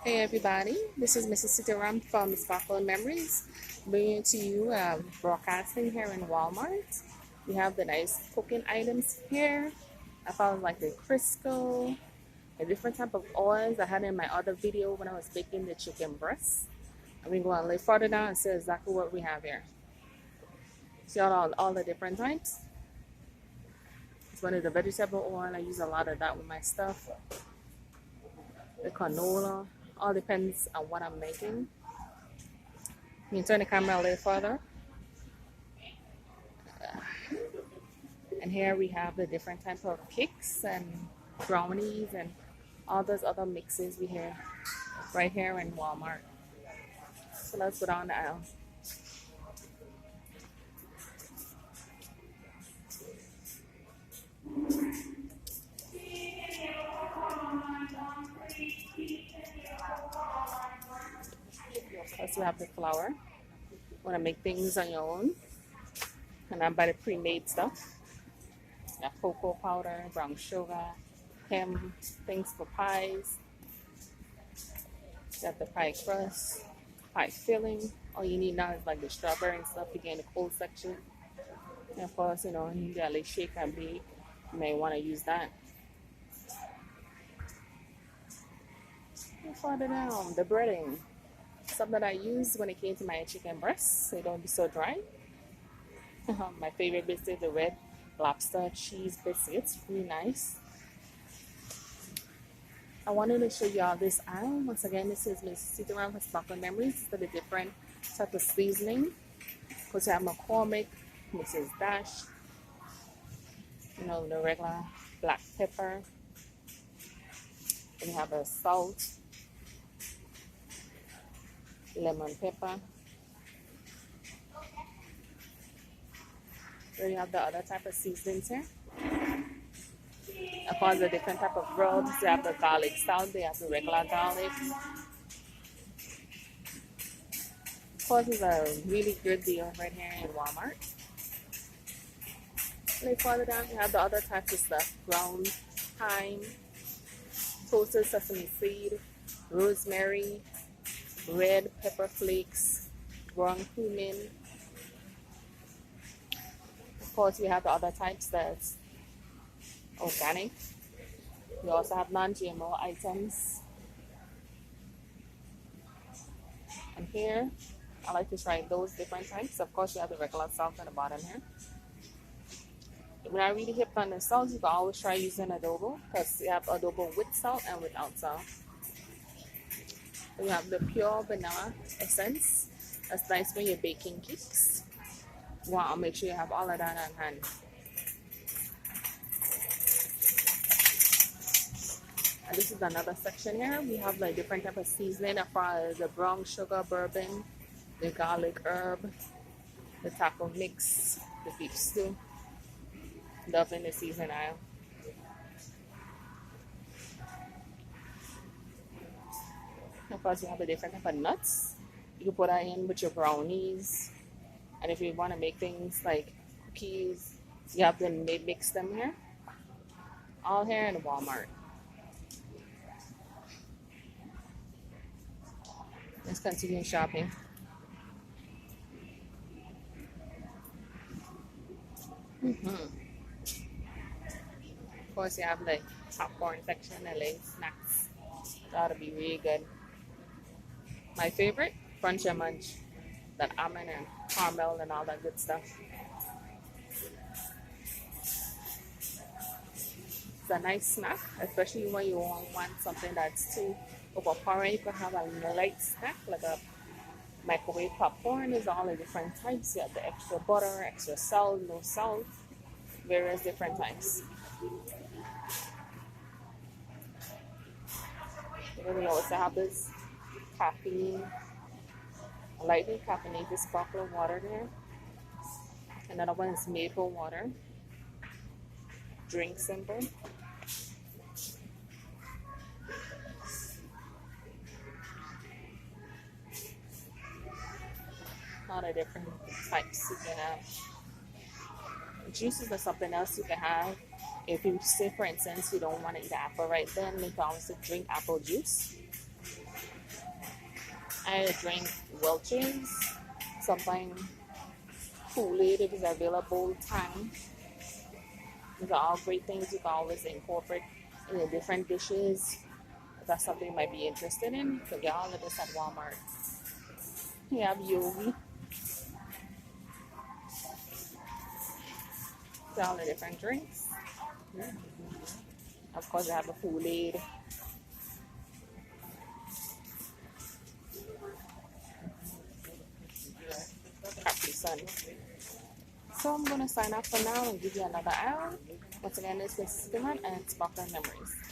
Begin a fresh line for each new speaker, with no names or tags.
Hey everybody, this is Mrs. Sitaram from Sparkle and Memories, bringing to you broadcasting here in Walmart. We have the nice cooking items here. I found like the Crisco, a different type of oils I had in my other video when I was baking the chicken breast. And we go a little further down and see exactly what we have here. See all the different types. It's one of the vegetable oil. I use a lot of that with my stuff. The canola, all depends on what I'm making. You can turn the camera a little further. And here we have the different type of cakes and brownies and all those other mixes we have right here in Walmart. So let's go down the aisle. First we have the flour. Want to make things on your own. And I buy the pre-made stuff. You have cocoa powder, brown sugar, ham, things for pies. You have the pie crust, pie filling. All you need now is like the strawberry and stuff. You get in the cold section. And of course, you need a little shake and bake. You may want to use that. And further down, the breading. Something that I use when it came to my chicken breasts, so it don't be so dry. My favorite biscuit, the red lobster cheese biscuits, really nice. I wanted to show you all this aisle. Once again, this is Miss Sitaram for Sparkle Memories for the different type of seasoning. Because you have McCormick, Mrs. Dash, the regular black pepper. And you have a salt, lemon pepper. Then you have the other type of seasonings here. Of course, the different type of rubs. You have the garlic salt, they have the regular garlic. Of course, it's a really good deal right here in Walmart. And then further down, you have the other types of stuff. Ground thyme, toasted sesame seed, rosemary, red pepper flakes, ground cumin. Of course, we have the other types that's organic. We also have non-GMO items. And here, I like to try those different types. Of course, you have the regular salt on the bottom here. When I really hip on the salt, you can always try using adobo because you have adobo with salt and without salt. We have the pure vanilla essence. That's nice when you're baking cakes. Want to make sure you have all of that on hand. And this is another section here. We have like different type of seasoning as far as the brown sugar bourbon, the garlic herb, the taco mix, the beef stew. Love in the season aisle. Of course, you have the different type of nuts. You can put that in with your brownies. And if you want to make things like cookies, you have to mix them here. All here in Walmart. Let's continue shopping. Of course, you have the popcorn section and like snacks. That'll be really good. My favorite, Crunch and Munch. That almond and caramel and all that good stuff. It's a nice snack, especially when you want something that's too overpowering. You can have a light snack like a microwave popcorn. Is all the different types. You have the extra butter, extra salt, no salt, various different types. And then we also have this caffeine, lightly caffeinated sparkling water there. Another one is maple water, drink simple. A lot of different types you can have. Juices are something else you can have. If you say, for instance, you don't want to eat apple right then, you can also drink apple juice. I drink Welch's, something Kool-Aid if it's available, Tang. These are all great things you can always incorporate in the different dishes. If that's something you might be interested in, you can get all of this at Walmart. You have Yogi, all the different drinks. Of course, I have a Kool-Aid. Capri Sun. So I'm going to sign off for now and give you another hour. Once again, this is Sister Run and Sparkling Memories.